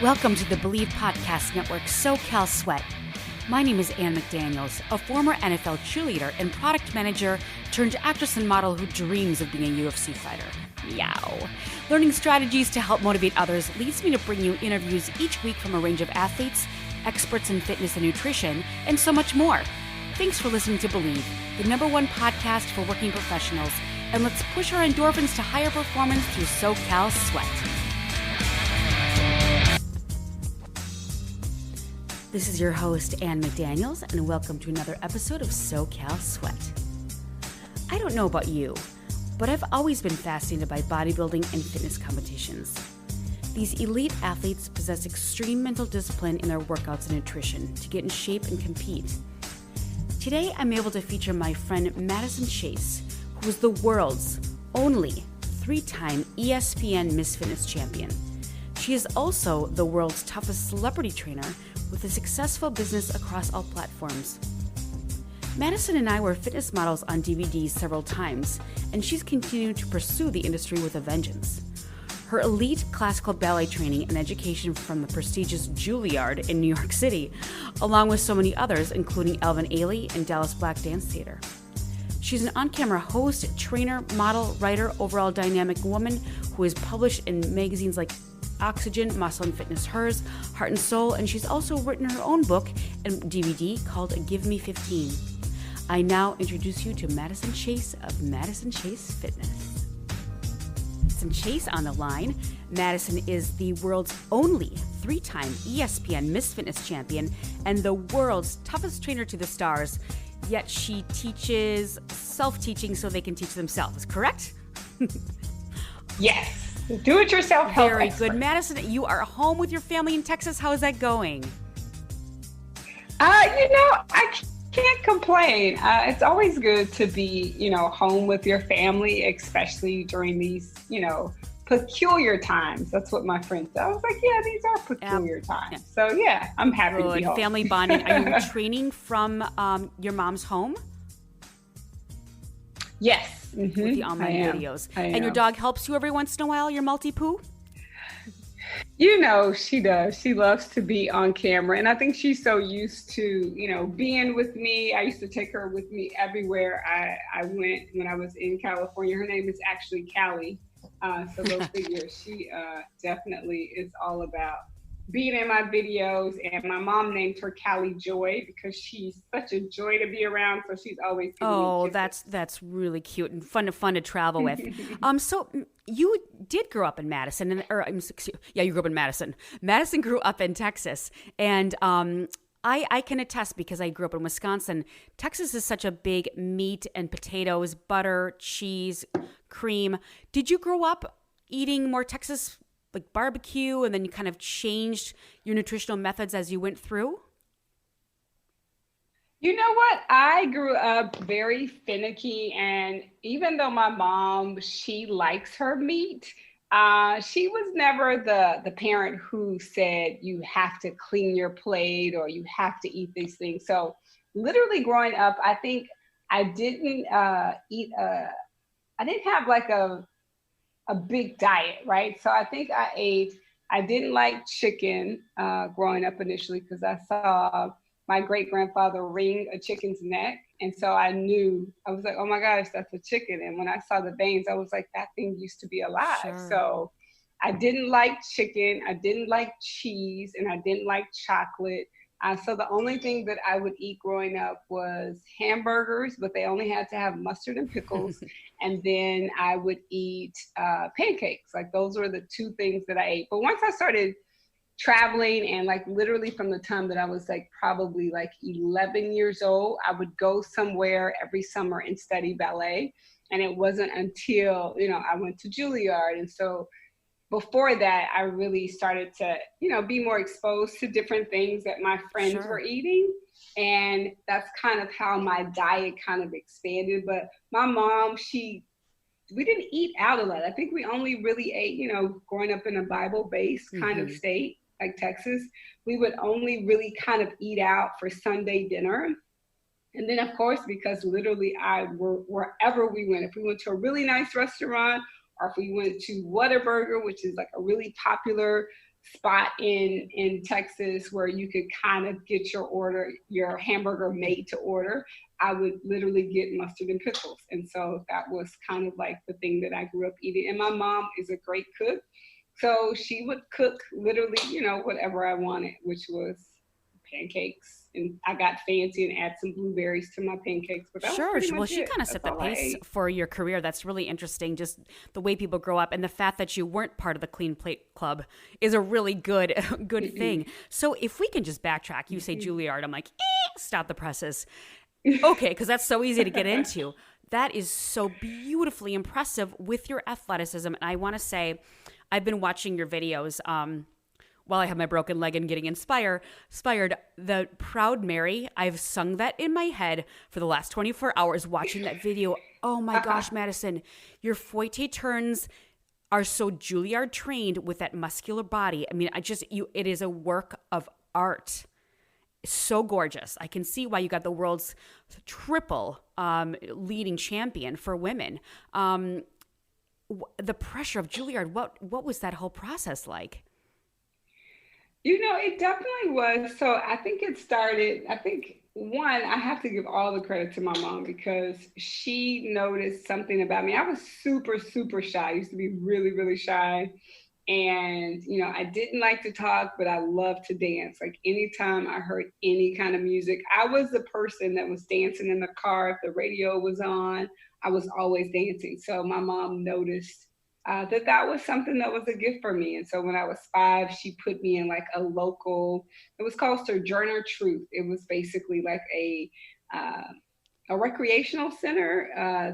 Welcome to the Bleav Podcast Network, SoCal Sweat. My name is Anne McDaniels, a former NFL cheerleader and product manager turned actress and model who dreams of being a UFC fighter. Meow. Learning strategies to help motivate others leads me to bring you interviews each week from a range of athletes, experts in fitness and nutrition, and so much more. Thanks for listening to Bleav, the #1 podcast for working professionals, and let's push our endorphins to higher performance through SoCal Sweat. This is your host, Anne McDaniels, and welcome to another episode of SoCal Sweat. I don't know about you, but I've always been fascinated by bodybuilding and fitness competitions. These elite athletes possess extreme mental discipline in their workouts and nutrition to get in shape and compete. Today, I'm able to feature my friend Madison Chase, who is the world's only 3-time ESPN Miss Fitness champion. She is also the world's toughest celebrity trainer with a successful business across all platforms. Madison and I were fitness models on DVD several times, and she's continued to pursue the industry with a vengeance. Her elite classical ballet training and education from the prestigious Juilliard in New York City, along with so many others, including Alvin Ailey and Dallas Black Dance Theater. She's an on-camera host, trainer, model, writer, overall dynamic woman who is published in magazines like Oxygen, Muscle and Fitness Hers, Heart and Soul, and she's also written her own book and DVD called Give Me 15. I now introduce you to Madison Chase of Madison Chase Fitness. Madison Chase on the line. Madison is the world's only 3-time ESPN Miss Fitness champion and the world's toughest trainer to the stars, yet she teaches self-teaching so they can teach themselves, correct? Yes. Do-it-yourself health Very expert. good. Madison, you are home with your family in Texas. How is that going? I can't complain. It's always good to be, home with your family, especially during these, peculiar times. That's what my friend said. I was like, yeah, these are peculiar times. Yeah. So, yeah, I'm happy to be home. Family bonding. Are you training from your mom's home? Yes. Mm-hmm. With the online videos. And your dog helps you every once in a while, your multi-poo? She does. She loves to be on camera. And I think she's so used to, being with me. I used to take her with me everywhere I went when I was in California. Her name is actually Callie. So go figure. She definitely is all about being in my videos, and my mom named her Callie Joy because she's such a joy to be around. So she's always that's really cute and fun to travel with. So you did grow up in Madison, you grew up in Madison. Madison grew up in Texas, and I can attest because I grew up in Wisconsin. Texas is such a big meat and potatoes, butter, cheese, cream. Did you grow up eating more Texas? Like barbecue, and then you kind of changed your nutritional methods as you went through? You know what? I grew up very finicky, and even though my mom, she likes her meat, she was never the parent who said you have to clean your plate or you have to eat these things. So literally growing up, I think I didn't I didn't have like a big diet, right? So I think I didn't like chicken growing up initially because I saw my great-grandfather wring a chicken's neck. And so I was like, oh my gosh, that's a chicken. And when I saw the veins, I was like, that thing used to be alive. Sure. So I didn't like chicken, I didn't like cheese, and I didn't like chocolate. So the only thing that I would eat growing up was hamburgers, but they only had to have mustard and pickles. And then I would eat pancakes. Like those were the 2 things that I ate. But once I started traveling, and like literally from the time that I was like probably like 11 years old, I would go somewhere every summer and study ballet. And it wasn't until, I went to Juilliard. And so before that, I really started to, be more exposed to different things that my friends were eating. And that's kind of how my diet kind of expanded. But my mom, we didn't eat out a lot. I think we only really ate, growing up in a Bible-based kind of state like Texas, we would only really kind of eat out for Sunday dinner. And then, of course, because literally wherever we went, if we went to a really nice restaurant or if we went to Whataburger, which is like a really popular spot in Texas where you could kind of get your hamburger made to order, I would literally get mustard and pickles. And so that was kind of like the thing that I grew up eating. And my mom is a great cook. So she would cook literally, whatever I wanted, which was pancakes. And I got fancy and add some blueberries to my pancakes. But that was pretty Well, much she it. kind of set the That's all I pace ate. for your career. That's really interesting. Just the way people grow up and the fact that you weren't part of the Clean Plate Club is a really good thing. So if we can just backtrack, you say Juilliard, I'm like, stop the presses. Okay, because that's so easy to get into. That is so beautifully impressive with your athleticism. And I want to say, I've been watching your videos while I have my broken leg and getting inspired. The Proud Mary, I've sung that in my head for the last 24 hours watching that video. Oh my gosh, Madison, your fouette turns are so Juilliard trained with that muscular body. I mean, it is a work of art. So gorgeous. I can see why you got the world's triple leading champion for women. The pressure of Juilliard, what was that whole process like? It definitely was. So I think it started, one, I have to give all the credit to my mom because she noticed something about me. I was super, super shy. I used to be really, really shy. And, I didn't like to talk, but I loved to dance. Like anytime I heard any kind of music, I was the person that was dancing in the car. If the radio was on, I was always dancing. So my mom noticed that was something that was a gift for me. And so when I was 5, she put me in like a local, it was called Sojourner Truth. It was basically like a recreational center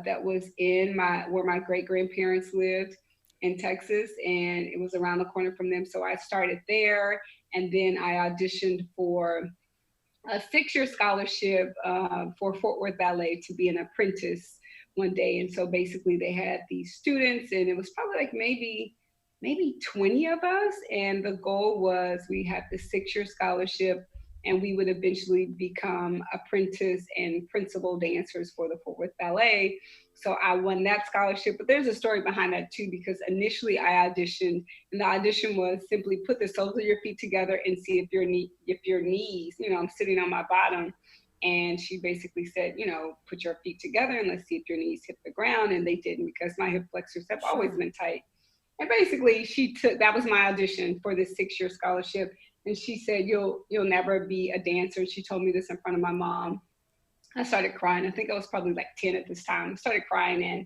that was where my great grandparents lived in Texas, and it was around the corner from them. So I started there, and then I auditioned for a 6-year scholarship for Fort Worth Ballet to be an apprentice one day. And so basically they had these students, and it was probably like maybe 20 of us. And the goal was we had the 6-year scholarship, and we would eventually become apprentice and principal dancers for the Fort Worth Ballet. So I won that scholarship. But there's a story behind that too, because initially I auditioned, and the audition was simply put the soles of your feet together and see if your knees, I'm sitting on my bottom. And she basically said, put your feet together and let's see if your knees hit the ground. And they didn't, because my hip flexors have always been tight. And basically that was my audition for this 6-year scholarship. And she said, you'll never be a dancer. And she told me this in front of my mom. I started crying. I think I was probably like 10 at this time. I started crying, and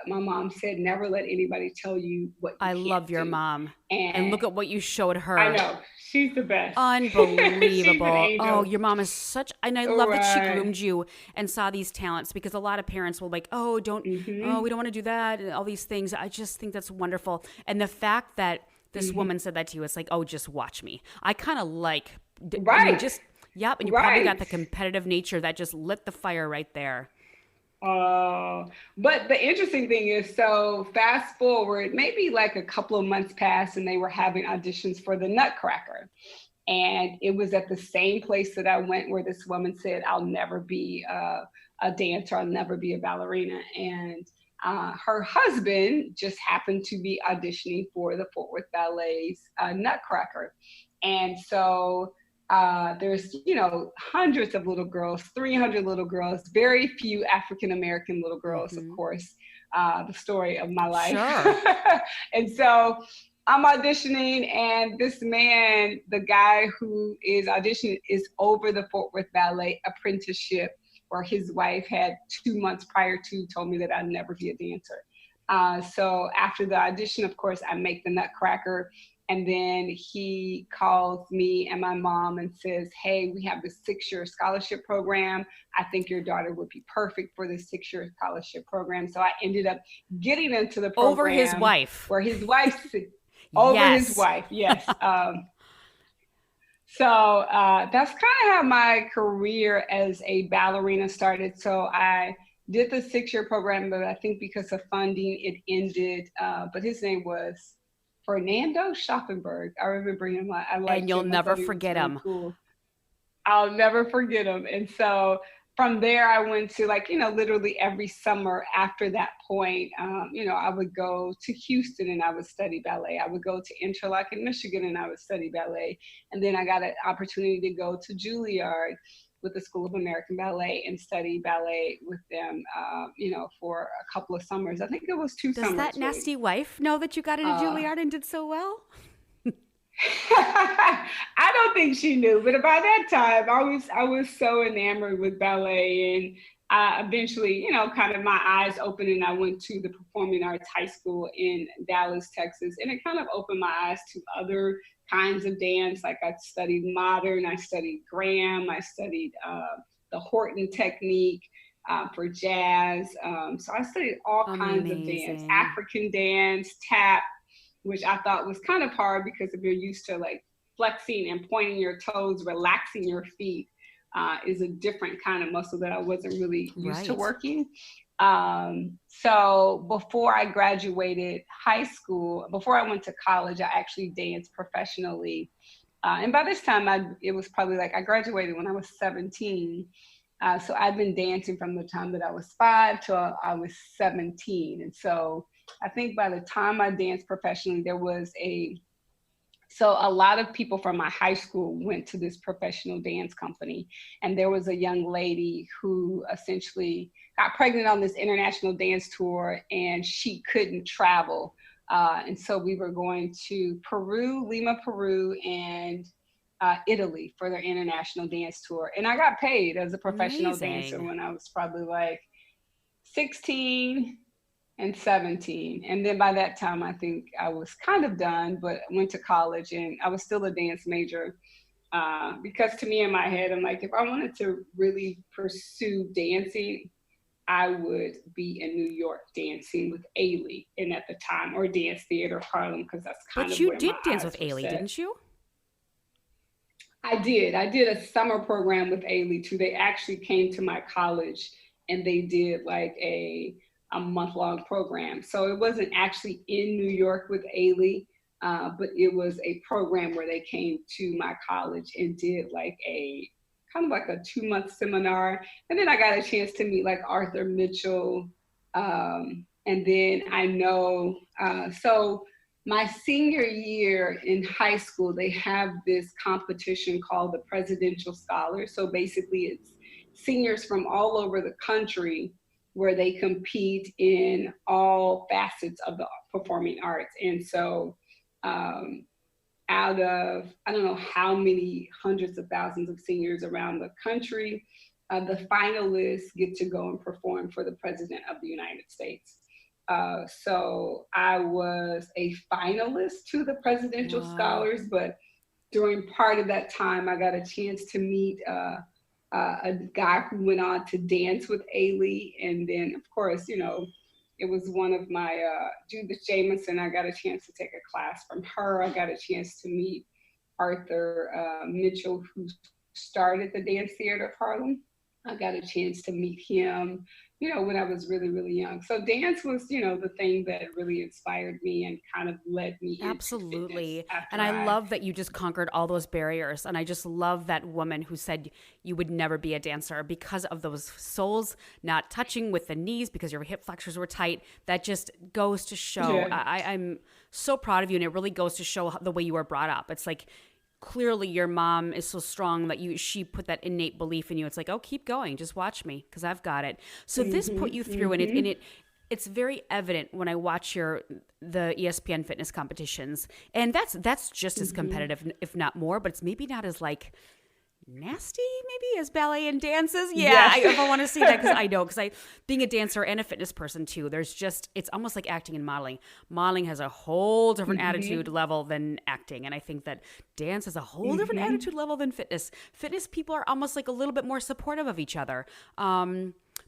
my mom said, never let anybody tell you what you I can't love your do. mom. And look at what you showed her. I know. She's the best. Unbelievable. She's an angel. Oh, your mom is and I love that she Right. groomed you and saw these talents, because a lot of parents will like, we don't want to do that, and all these things. I just think that's wonderful. And the fact that this woman said that to you, it's like, just watch me. I kind of like, Right. Yep. And you probably got the competitive nature that just lit the fire right there. But the interesting thing is, so fast forward, maybe like a couple of months passed, and they were having auditions for the Nutcracker. And it was at the same place that I went where this woman said, I'll never be a dancer, I'll never be a ballerina. And her husband just happened to be auditioning for the Fort Worth Ballet's Nutcracker. And so there's, hundreds of little girls, 300 little girls, very few African-American little girls, of course, the story of my life. Sure. And so I'm auditioning, and this man, the guy who is auditioning, is over the Fort Worth Ballet apprenticeship, where his wife had 2 months prior to told me that I'd never be a dancer. So after the audition, of course, I make the Nutcracker. And then he calls me and my mom and says, hey, we have this 6-year scholarship program. I think your daughter would be perfect for this 6-year scholarship program. So I ended up getting into the program. Over his wife. Where his wife, over his wife, yes. So that's kind of how my career as a ballerina started. So I did the 6-year program, but I think because of funding, it ended. But his name was Fernando Schaffenberg. I remember him. I liked and you'll him. never forget him. Cool. I'll never forget him. And so from there, I went to literally every summer after that point, I would go to Houston and I would study ballet. I would go to Interlochen, Michigan, and I would study ballet. And then I got an opportunity to go to Juilliard with the School of American Ballet and study ballet with them, for a couple of summers. I think it was 2 summers. Does that nasty wife know that you got into Juilliard and did so well? I don't think she knew, but by that time, I was so enamored with ballet, and eventually, kind of my eyes opened, and I went to the Performing Arts High School in Dallas, Texas, and it kind of opened my eyes to other kinds of dance. Like I studied modern, I studied Graham, I studied the Horton technique for jazz. So I studied all kinds of dance, African dance, tap, which I thought was kind of hard because if you're used to like flexing and pointing your toes, relaxing your feet is a different kind of muscle that I wasn't really used to working. So before I graduated high school, before I went to college, I actually danced professionally. And by this time, it was probably I graduated when I was 17. So I'd been dancing from the time that I was 5 till I was 17. And so I think by the time I danced professionally, so a lot of people from my high school went to this professional dance company. And there was a young lady who essentially got pregnant on this international dance tour, and she couldn't travel. And so we were going to Lima, Peru, and Italy for their international dance tour. And I got paid as a professional dancer when I was probably 16 and 17. And then by that time, I think I was kind of done, but I went to college and I was still a dance major because to me in my head, I'm like, if I wanted to really pursue dancing, I would be in New York dancing with Ailey, and at the time, or Dance Theater Harlem, because that's kind of where my eyes were set. But you did dance with Ailey, didn't you? I did. I did a summer program with Ailey too. They actually came to my college and they did a month-long program. So it wasn't actually in New York with Ailey, but it was a program where they came to my college and did a 2-month seminar. And then I got a chance to meet Arthur Mitchell. And then I know, so my senior year in high school, they have this competition called the Presidential Scholars. So basically it's seniors from all over the country where they compete in all facets of the performing arts. And so out of, I don't know how many hundreds of thousands of seniors around the country, the finalists get to go and perform for the President of the United States. So I was a finalist to the Presidential Scholars, but during part of that time, I got a chance to meet a guy who went on to dance with Ailey. And then, of course, it was one of my, Judith Jamison, I got a chance to take a class from her. I got a chance to meet Arthur Mitchell, who started the Dance Theater of Harlem. I got a chance to meet him, when I was really, really young. So dance was, the thing that really inspired me and kind of led me Absolutely. into fitness. And I love that you just conquered all those barriers. And I just love that woman who said you would never be a dancer because of those soles not touching with the knees because your hip flexors were tight. That just goes to show. Yeah. I'm so proud of you. And it really goes to show the way you were brought up. It's clearly your mom is so strong that she put that innate belief in you. It's oh, keep going, just watch me because I've got it. So this put you through, and it's very evident when I watch the ESPN fitness competitions, and that's just as competitive, if not more. But it's maybe not as nasty maybe as ballet and dances. I want to see that because being a dancer and a fitness person too, it's almost like acting and modeling has a whole different attitude level than acting, and I think that dance has a whole different attitude level than fitness people are almost a little bit more supportive of each other,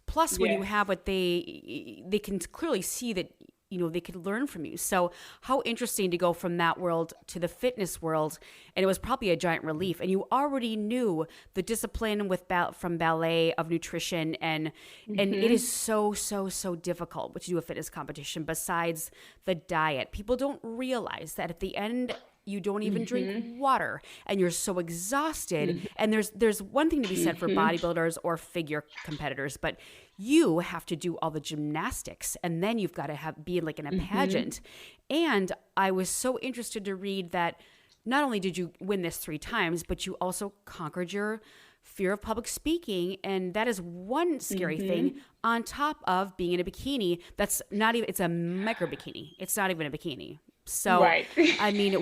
plus when you have what they can clearly see that they could learn from you. So how interesting to go from that world to the fitness world. And it was probably a giant relief. And you already knew the discipline from ballet, of nutrition. And it is so, so, so difficult to do a fitness competition besides the diet. People don't realize that at the end you don't even drink water, and you're so exhausted. Mm-hmm. And there's one thing to be said for bodybuilders or figure competitors, but you have to do all the gymnastics, and then you've got to be like in a pageant. And I was so interested to read that not only did you win this 3 times, but you also conquered your fear of public speaking. And that is one scary thing on top of being in a bikini. That's not even, it's a micro bikini. It's not even a bikini. So, Right. I mean,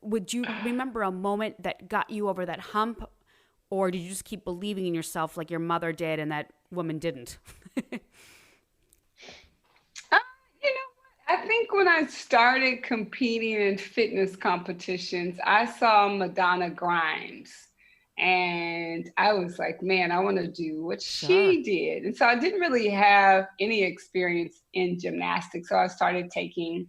would you remember a moment that got you over that hump, or did you just keep believing in yourself like your mother did and that woman didn't? I think when I started competing in fitness competitions, I saw Madonna Grimes. And I was like, man, I want to do what she did. And so I didn't really have any experience in gymnastics. So I started taking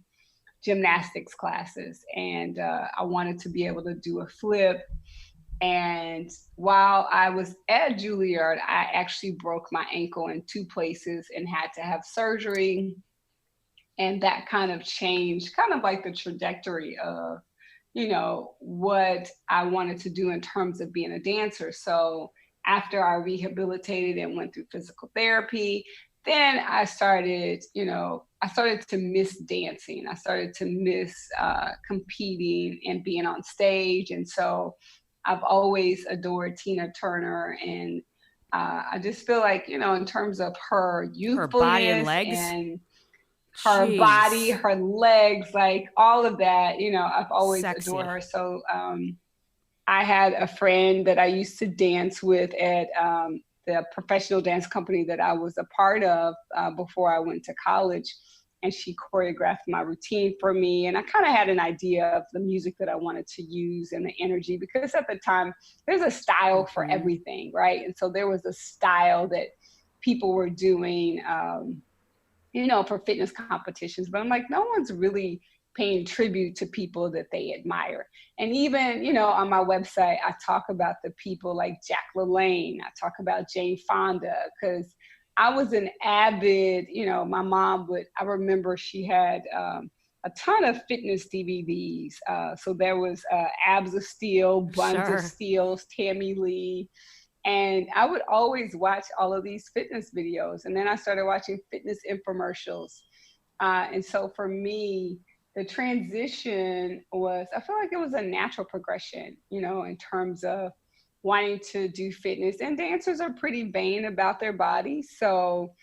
gymnastics classes, and I wanted to be able to do a flip. And while I was at Juilliard, I actually broke my ankle in 2 places and had to have surgery. And that kind of changed kind of like the trajectory of, what I wanted to do in terms of being a dancer. So after I rehabilitated and went through physical therapy, then I started to miss dancing. I started to miss competing and being on stage. And so I've always adored Tina Turner. And I just feel like, in terms of her youthfulness, her body and legs, and her body, her legs, like all of that, I've always adored her. So I had a friend that I used to dance with at the professional dance company that I was a part of before I went to college. And she choreographed my routine for me. And I kind of had an idea of the music that I wanted to use and the energy, because at the time there's a style for everything, right? And so there was a style that people were doing, for fitness competitions, but I'm like, no one's really paying tribute to people that they admire. And even, on my website, I talk about the people like Jack LaLanne. I talk about Jane Fonda, because I was an avid, my mom I remember she had a ton of fitness DVDs. So there was Abs of Steel, Buns of Steels, Tammy Lee. And I would always watch all of these fitness videos. And then I started watching fitness infomercials. And so for me, the transition I feel like it was a natural progression, in terms of wanting to do fitness. And dancers are pretty vain about their bodies. So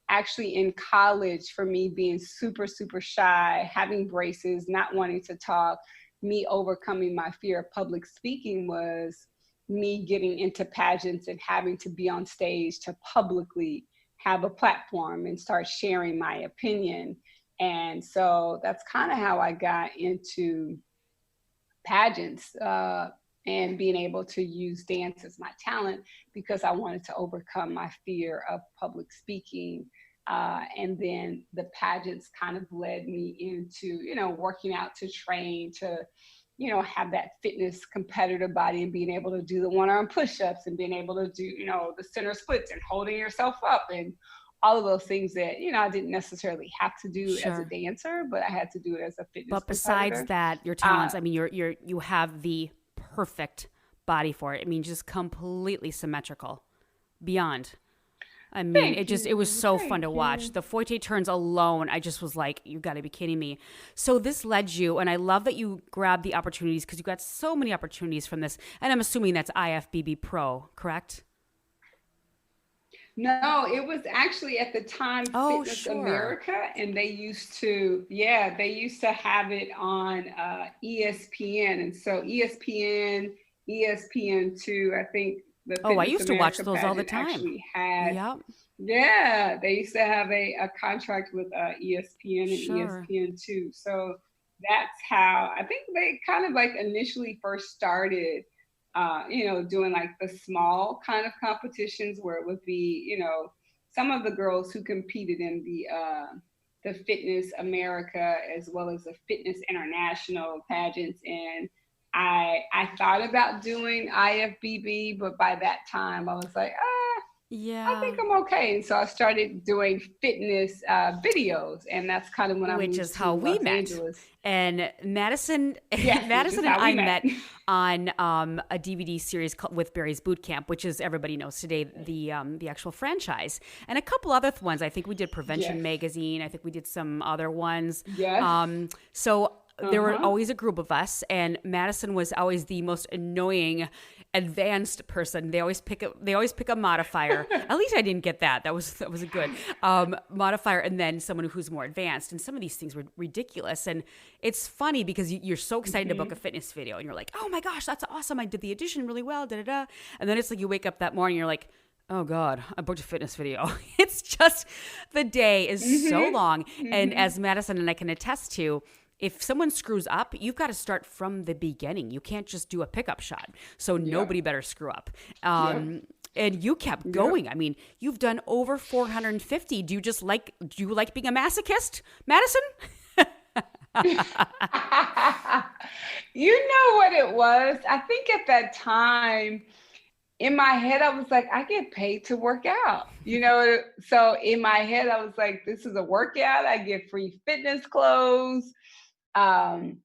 actually in college, for me being super, super shy, having braces, not wanting to talk, me overcoming my fear of public speaking was me getting into pageants and having to be on stage to publicly have a platform and start sharing my opinion. And so that's kind of how I got into pageants and being able to use dance as my talent, because I wanted to overcome my fear of public speaking. And then the pageants kind of led me into, working out to train to, have that fitness competitive body, and being able to do the 1-arm push-ups, and being able to do, the center splits and holding yourself up, and all of those things that, I didn't necessarily have to do as a dancer, but I had to do it as a fitness But besides that, your talents, I mean, you have the perfect body for it. I mean, just completely symmetrical, beyond. I mean, it was so fun to watch. The Fouetté turns alone, I just was like, you got to be kidding me. So this led you, and I love that you grabbed the opportunities, because you got so many opportunities from this. And I'm assuming that's IFBB Pro, correct? No, it was actually at the time Fitness America, and they used to have it on ESPN. And so ESPN, ESPN2, I think. I used to watch those all the time. Actually had, yeah, they used to have a contract with ESPN and ESPN2. So that's how I think they kind of like initially first started, doing like the small kind of competitions where it would be, some of the girls who competed in the Fitness America as well as the Fitness International pageants. And I thought about doing IFBB, but by that time I was like, I Yeah. think I'm okay. And so I started doing fitness videos, and that's kind of when I Which moved is how to we Los met. Angeles. And Madison, Yes, which is Madison and how we I met. met on a DVD series called with Barry's Boot Camp, which is everybody knows today the actual franchise, and a couple other ones. I think we did Prevention Yes, Magazine. I think we did some other ones. yes, So there were uh-huh. always a group of us, and Madison was always the most annoying advanced person. They always pick a modifier. At least I didn't get that. That was a good modifier, and then someone who's more advanced. And some of these things were ridiculous. And it's funny because you're so excited to book a fitness video, and you're like, oh my gosh, that's awesome! I did the audition really well. Da da da. And then it's like you wake up that morning, and you're like, oh God, I booked a fitness video. It's just the day is so long. And as Madison and I can attest to, if someone screws up, you've got to start from the beginning. You can't just do a pickup shot. So Yep, nobody better screw up. yep, And you kept yep. going. I mean, you've done over 450. Do you like being a masochist, Madison? You know what it was? I think at that time, in my head, I was like, I get paid to work out. So in my head, I was like, this is a workout. I get free fitness clothes. Um,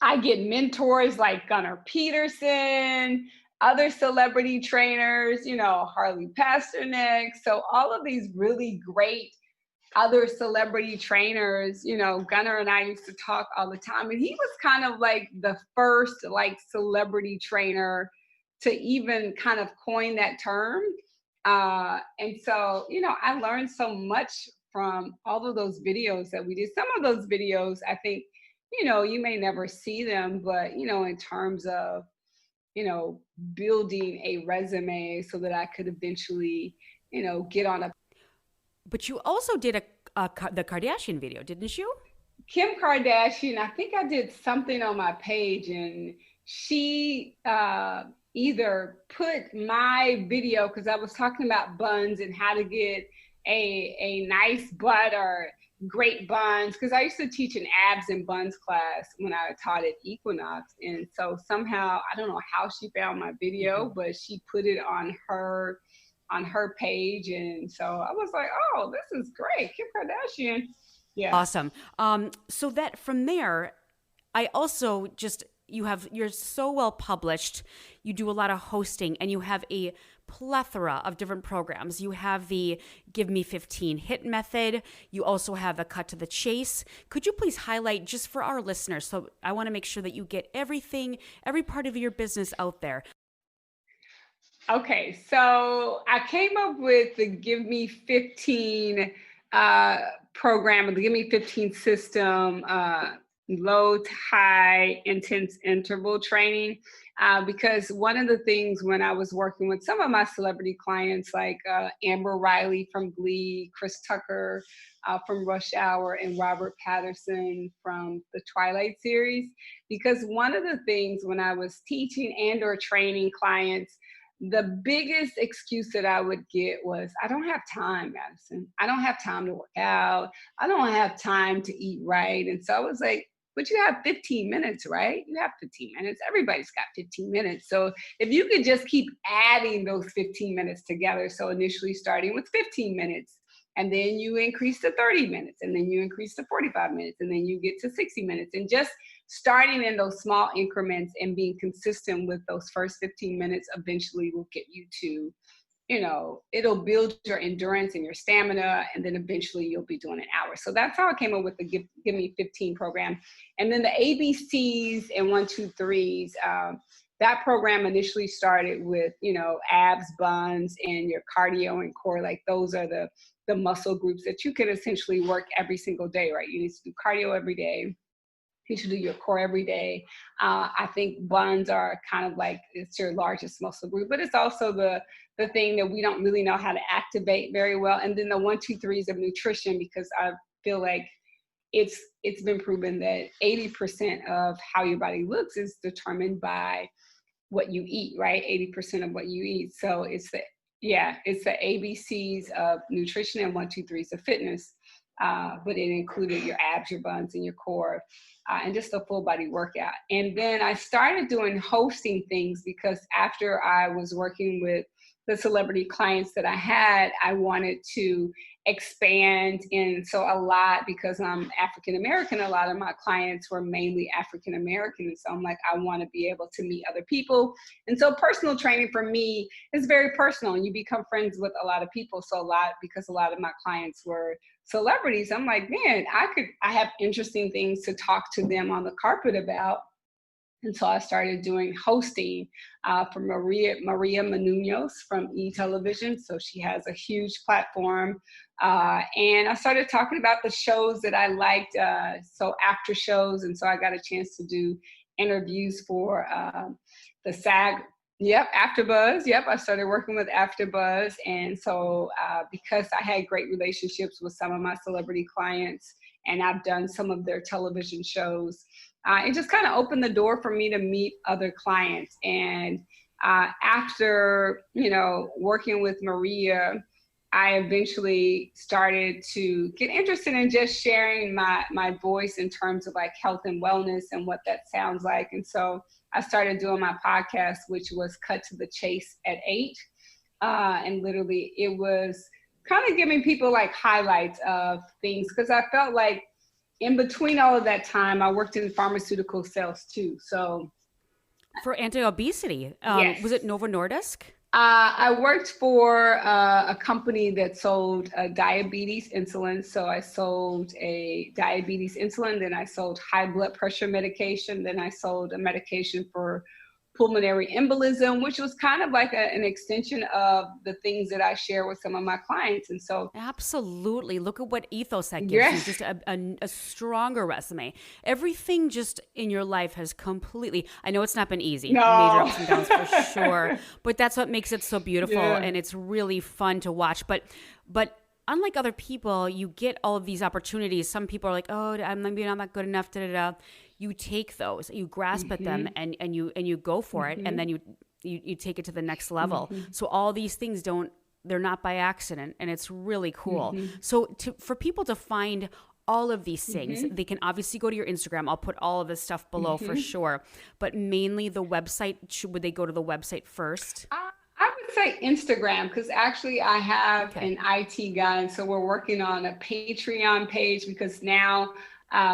I get mentors like Gunnar Peterson, other celebrity trainers, Harley Pasternak. So all of these really great other celebrity trainers, Gunnar and I used to talk all the time. And he was kind of like the first like celebrity trainer to even kind of coin that term. And so, I learned so much from all of those videos that we did. Some of those videos, I think, you may never see them, but, in terms of, you know, building a resume so that I could eventually, get on a But you also did the Kardashian video, didn't you? Kim Kardashian. I think I did something on my page, and she either put my video, because I was talking about buns and how to get a nice butt or great buns, because I used to teach an abs and buns class when I taught at Equinox. And so somehow, I don't know how she found my video, but she put it on her page. And so I was like, oh, this is great. Kim Kardashian. Yeah. Awesome. So that from there, I also just you're so well published. You do a lot of hosting, and you have a plethora of different programs. You have the Give Me 15 hit method. You also have the Cut to the Chase. Could you please highlight just for our listeners? So I want to make sure that you get everything, every part of your business out there. Okay, so I came up with the Give Me 15 uh, program, or the Give Me 15 system, low to high intense interval training. Because one of the things when I was working with some of my celebrity clients, like Amber Riley from Bleav, Chris Tucker from Rush Hour, and Robert Patterson from the Twilight series, because one of the things when I was teaching and or training clients, the biggest excuse that I would get was, I don't have time, Madison. I don't have time to work out. I don't have time to eat right. And so I was like, but you have 15 minutes, right? You have 15 minutes. Everybody's got 15 minutes. So if you could just keep adding those 15 minutes together. So initially starting with 15 minutes, and then you increase to 30 minutes, and then you increase to 45 minutes, and then you get to 60 minutes. And just starting in those small increments and being consistent with those first 15 minutes eventually will get you to, it'll build your endurance and your stamina, and then eventually you'll be doing an hour. So that's how I came up with the Give Me 15 program. And then the ABCs and 1, 2, 3s, that program initially started with, abs, buns, and your cardio and core. Like those are the muscle groups that you can essentially work every single day, right? You need to do cardio every day. You should do your core every day. I think buns are kind of like, it's your largest muscle group, but it's also the thing that we don't really know how to activate very well. And then the 1, 2, 3s of nutrition, because I feel like it's been proven that 80% of how your body looks is determined by what you eat, right? 80% of what you eat. So it's the ABCs of nutrition and 1, 2, 3s of fitness. But it included your abs, your buns, and your core, and just a full body workout. And then I started doing hosting things, because after I was working with the celebrity clients that I had, I wanted to expand. And so a lot, because I'm African American, a lot of my clients were mainly African American. And so I'm like, I want to be able to meet other people. And so personal training for me is very personal, and you become friends with a lot of people. So because a lot of my clients were celebrities, I'm like, man, I have interesting things to talk to them on the carpet about. And so I started doing hosting for Maria Menounos from eTelevision. So she has a huge platform. And I started talking about the shows that I liked, so after shows. And so I got a chance to do interviews for the SAG. Yep, AfterBuzz. Yep, I started working with AfterBuzz. And so because I had great relationships with some of my celebrity clients, and I've done some of their television shows, it just kind of opened the door for me to meet other clients. And after, working with Maria, I eventually started to get interested in just sharing my voice in terms of like health and wellness and what that sounds like. And so I started doing my podcast, which was Cut to the Chase at 8. And literally it was kind of giving people like highlights of things, because I felt like in between all of that time, I worked in pharmaceutical sales too. So for anti-obesity, yes. Was it Novo Nordisk? I worked for a company that sold diabetes insulin. So I sold a diabetes insulin, then I sold high blood pressure medication, then I sold a medication for pulmonary embolism, which was kind of like an extension of the things that I share with some of my clients. And so absolutely, look at what ethos that gives yes. you, just a stronger resume. Everything just in your life has completely, I know it's not been easy, no. Major ups and downs for sure, but that's what makes it so beautiful. Yeah. And it's really fun to watch. But unlike other people, you get all of these opportunities. Some people are like, oh, maybe I'm not good enough, You take those, you grasp at them, and you go for it, and then you take it to the next level. So all these things they're not by accident, and it's really cool. So for people to find all of these things, they can obviously go to your Instagram. I'll put all of this stuff below for sure, but mainly the website. Would they go to the website first? I would say Instagram, because actually I have an IT guy, and so we're working on a Patreon page, because now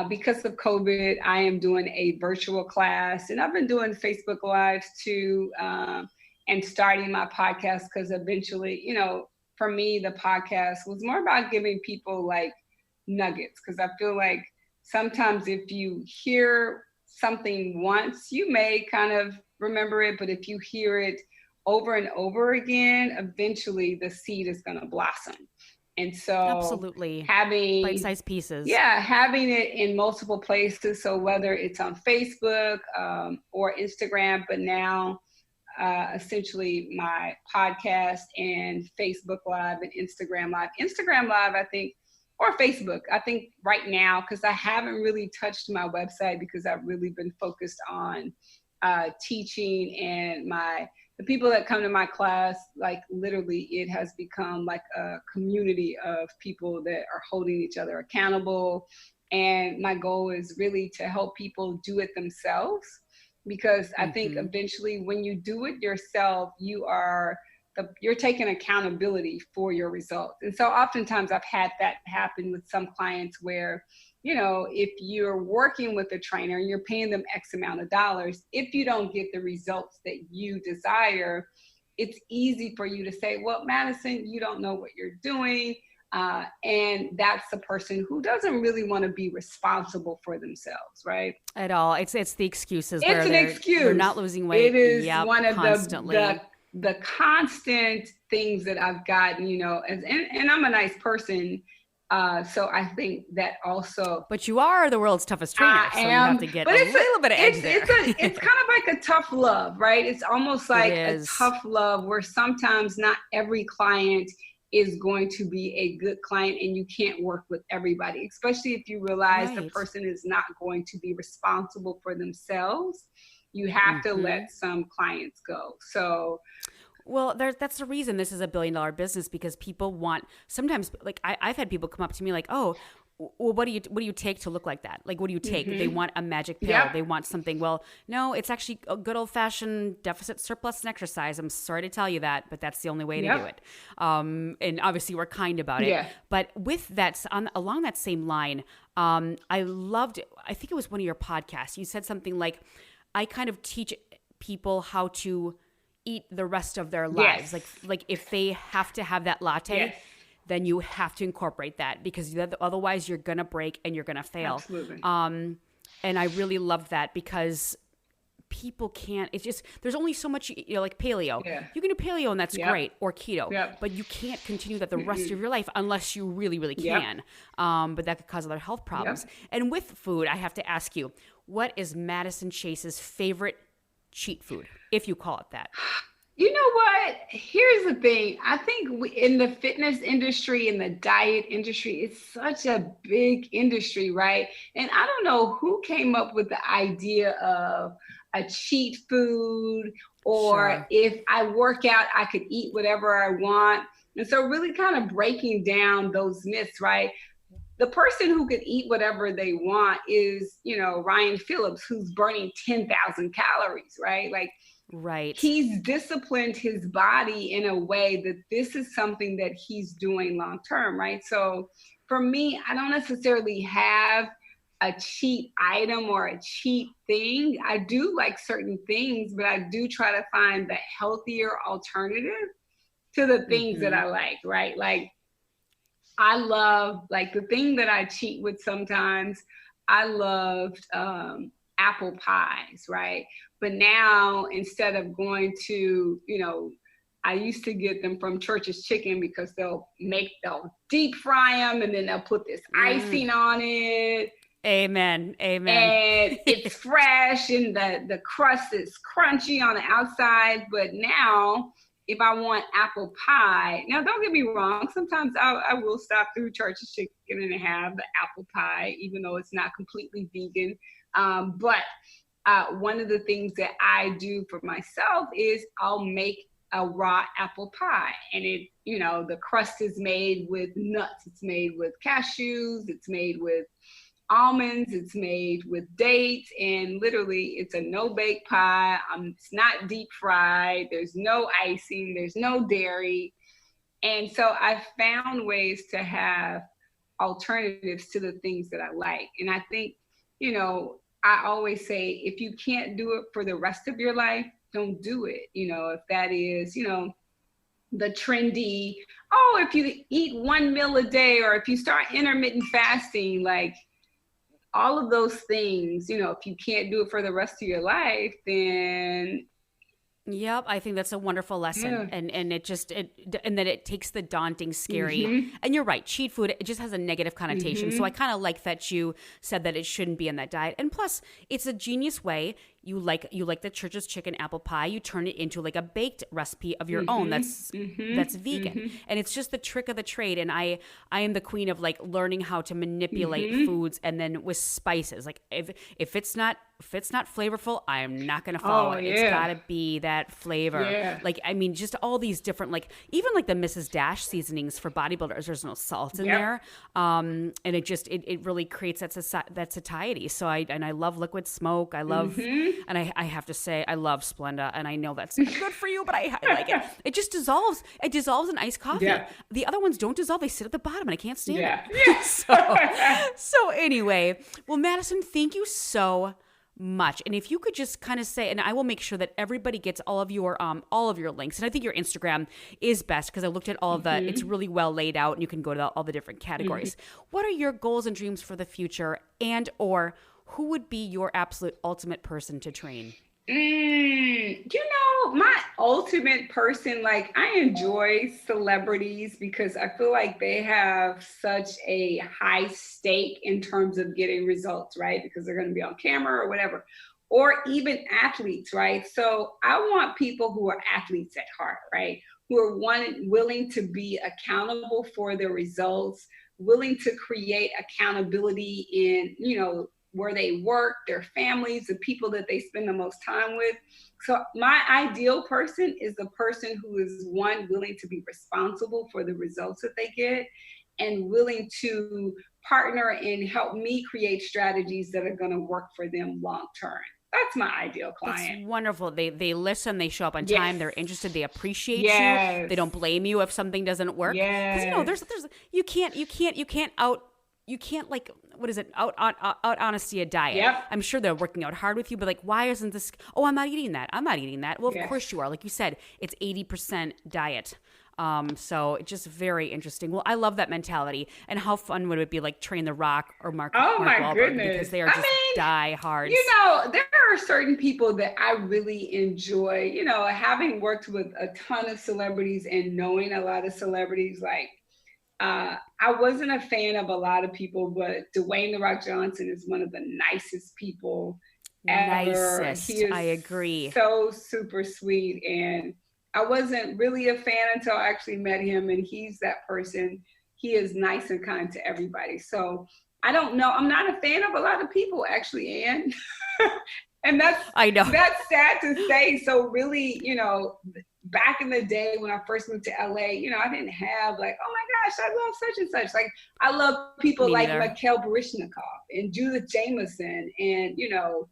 because of COVID, I am doing a virtual class, and I've been doing Facebook Lives too, and starting my podcast, because eventually, for me, the podcast was more about giving people like nuggets, because I feel like sometimes if you hear something once, you may kind of remember it, but if you hear it over and over again, eventually the seed is going to blossom. And so absolutely having bite-sized pieces. Yeah, having it in multiple places. So whether it's on Facebook or Instagram, but now essentially my podcast and Facebook Live and Instagram Live. Instagram Live, I think, or Facebook, I think right now, because I haven't really touched my website, because I've really been focused on teaching, and the people that come to my class, like literally it has become like a community of people that are holding each other accountable. And my goal is really to help people do it themselves, because I think eventually when you do it yourself, you're taking accountability for your results. And so oftentimes I've had that happen with some clients where, if you're working with a trainer and you're paying them X amount of dollars, if you don't get the results that you desire, it's easy for you to say, well, Madison, you don't know what you're doing. And that's the person who doesn't really want to be responsible for themselves, right? At all. It's the excuses. It's an excuse. They're not losing weight. It is one of constantly. the constant things that I've gotten, and I'm a nice person. So I think that also. But you are the world's toughest trainer, so you have to get a little bit of edge there. It's kind of like a tough love, right? It's almost like a tough love, where sometimes not every client is going to be a good client, and you can't work with everybody, especially if you realize the person is not going to be responsible for themselves. You have to let some clients go. So. Well, that's the reason this is a $1 billion business, because people want, sometimes, like I've had people come up to me like, oh, well, what do you take to look like that? Like, what do you take? They want a magic pill. Yep. They want something. Well, no, it's actually a good old fashioned deficit, surplus, and exercise. I'm sorry to tell you that, but that's the only way to do it. And obviously, we're kind about it. Yeah. But with that, along that same line, I loved. I think it was one of your podcasts. You said something like, "I kind of teach people how to eat the rest of their lives. Like if they have to have that latte." Then you have to incorporate that, because otherwise you're going to break and you're going to fail. Absolutely. And I really love that, because people can't, it's just, there's only so much, like paleo. Yeah. You can do paleo and that's great, or keto, but you can't continue that the rest of your life unless you really, really can. But that could cause other health problems. And with food, I have to ask you, what is Madison Chase's favorite cheat food, if you call it that? You know what? Here's the thing. I think in the fitness industry and the diet industry, it's such a big industry, right? And I don't know who came up with the idea of a cheat food, or if I work out, I could eat whatever I want. And so really kind of breaking down those myths, right? The person who could eat whatever they want is, Ryan Phillips, who's burning 10,000 calories, right? Like, he's disciplined his body in a way that this is something that he's doing long term, right? So for me, I don't necessarily have a cheat item or a cheat thing. I do like certain things, but I do try to find the healthier alternative to the things that I like, right? Like, I love, like, the thing that I cheat with sometimes, I loved apple pies, right? But now, instead of going to, I used to get them from Church's Chicken, because they'll deep fry them and then they'll put this icing on it. Amen. And it's fresh and the crust is crunchy on the outside. But now, if I want apple pie, now don't get me wrong, sometimes I will stop through Church's Chicken and have the apple pie, even though it's not completely vegan. But one of the things that I do for myself is I'll make a raw apple pie, and the crust is made with nuts. It's made with cashews. It's made with almonds. It's made with dates, and literally it's a no-bake pie. It's not deep fried. There's no icing. There's no dairy. And so I found ways to have alternatives to the things that I like. And I think, I always say, if you can't do it for the rest of your life, don't do it. If that is, the trendy, if you eat one meal a day, or if you start intermittent fasting, like all of those things, if you can't do it for the rest of your life, then Yep, I think that's a wonderful lesson, and and then it takes the daunting, scary. And you're right, cheat food, it just has a negative connotation. So I kind of like that you said that it shouldn't be in that diet. And plus, it's a genius way. You like the Church's Chicken apple pie. You turn it into like a baked recipe of your own. That's vegan, and it's just the trick of the trade. And I am the queen of like learning how to manipulate foods, and then with spices. Like if it's not flavorful, I am not going to follow it. It's got to be that flavor. Like, I mean, just all these different, like, even like the Mrs. Dash seasonings for bodybuilders, there's no salt in there. And it really creates that satiety. So I love liquid smoke. I love, and I have to say, I love Splenda, and I know that's not good for you, but I like it. It just dissolves. It dissolves in iced coffee. The other ones don't dissolve. They sit at the bottom, and I can't stand it. So anyway, well, Madison, thank you so much. And if you could just kind of say, and I will make sure that everybody gets all of your links. And I think your Instagram is best, because I looked at all of the, it's really well laid out, and you can go to all the different categories. What are your goals and dreams for the future, and or who would be your absolute ultimate person to train? My ultimate person, like, I enjoy celebrities because I feel like they have such a high stake in terms of getting results, right? Because they're going to be on camera or whatever, or even athletes, right? So I want people who are athletes at heart, right? Who are willing to be accountable for their results, willing to create accountability in, where they work, their families, the people that they spend the most time with. So my ideal person is the person who is, one, willing to be responsible for the results that they get, and willing to partner and help me create strategies that are going to work for them long term. That's my ideal client. It's wonderful. They listen, they show up on Yes. time, they're interested, they appreciate Yes. you. They don't blame you if something doesn't work. Yes. Because there's you can't like, what is it? Out honesty a diet. Yep. I'm sure they're working out hard with you, but like, why isn't this? Oh, I'm not eating that. I'm not eating that. Well, of Yes. course you are. Like you said, it's 80% diet. So it's just very interesting. Well, I love that mentality. And how fun would it be, like train The Rock or Mark Wahlberg, goodness. because they are just die hard. You know, there are certain people that I really enjoy, you know, having worked with a ton of celebrities and knowing a lot of celebrities, like, I wasn't a fan of a lot of people, but Dwayne The Rock Johnson is one of the nicest people ever. Nicest. He is I agree. so super sweet. And I wasn't really a fan until I actually met him, and he's that person. He is nice and kind to everybody. So I don't know. I'm not a fan of a lot of people, actually, Anne. And I know. That's sad to say. So really, you know, back in the day when I first moved to LA, you know, I didn't have like, oh my gosh, I love such and such. Like, I love people Me like neither. Mikhail Baryshnikov and Judith Jameson, and, you know,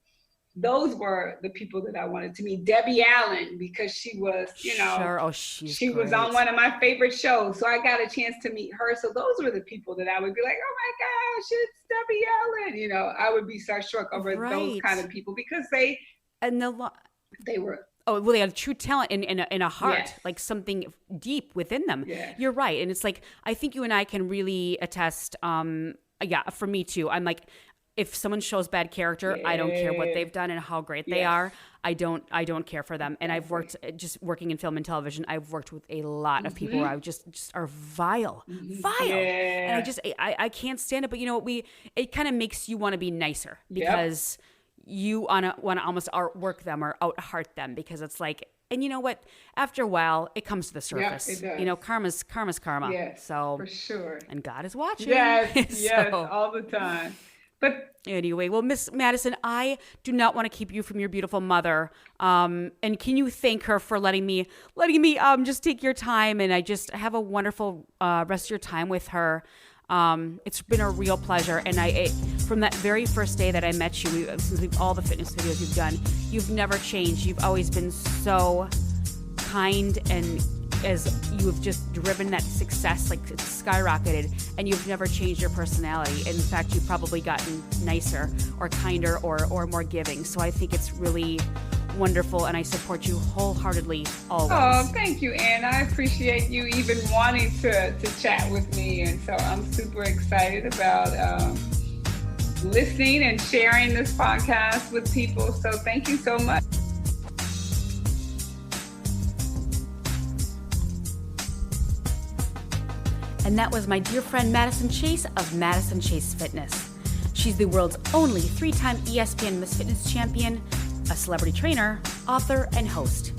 those were the people that I wanted to meet. Debbie Allen, because she was, you know, Sure. Oh, she was on one of my favorite shows. So I got a chance to meet her. So those were the people that I would be like, oh my gosh, it's Debbie Allen. You know, I would be starstruck over those kind of people because they were. Oh, well, they have true talent in a heart, Yes. like something deep within them. Yes. You're right. And it's like, I think you and I can really attest. For me too. I'm like, if someone shows bad character, I don't care what they've done and how great they Yes. are. I don't care for them. And I've worked, just working in film and television, I've worked with a lot of people where I just are vile. And I can't stand it. But you know what, it kind of makes you want to be nicer because you want to almost outwork them or out-heart them, because it's like, and you know what, after a while it comes to the surface. It does. You know, karma's karma. Yes, so for sure. And God is watching. Yes, yes, So, all the time. But anyway, well, Miss Madison, I do not want to keep you from your beautiful mother. And can you thank her for letting me just take your time, and I just have a wonderful rest of your time with her. It's been a real pleasure, and from that very first day that I met you, all the fitness videos you've done, you've never changed. You've always been so kind, and as you have just driven that success, like it's skyrocketed, and you've never changed your personality. In fact, you've probably gotten nicer or kinder or more giving. So I think it's really wonderful, and I support you wholeheartedly always. oh, thank you, Anne. I appreciate you even wanting to chat with me, and so I'm super excited about listening and sharing this podcast with people. So thank you so much. And that was my dear friend Madison Chase of Madison Chase Fitness. She's the world's only 3-time ESPN Miss Fitness champion, a celebrity trainer, author, and host.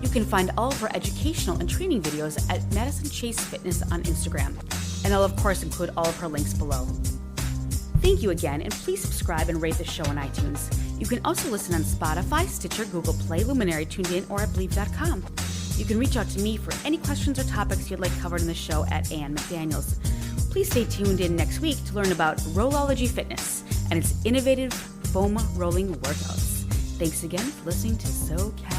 You can find all of her educational and training videos at Madison Chase Fitness on Instagram. And I'll, of course, include all of her links below. Thank you again, and please subscribe and rate the show on iTunes. You can also listen on Spotify, Stitcher, Google Play, Luminary, TuneIn, or at Bleav.com. You can reach out to me for any questions or topics you'd like covered in the show at Anne McDaniels. Please stay tuned in next week to learn about Rollology Fitness and its innovative foam rolling workouts. Thanks again for listening to SoCal.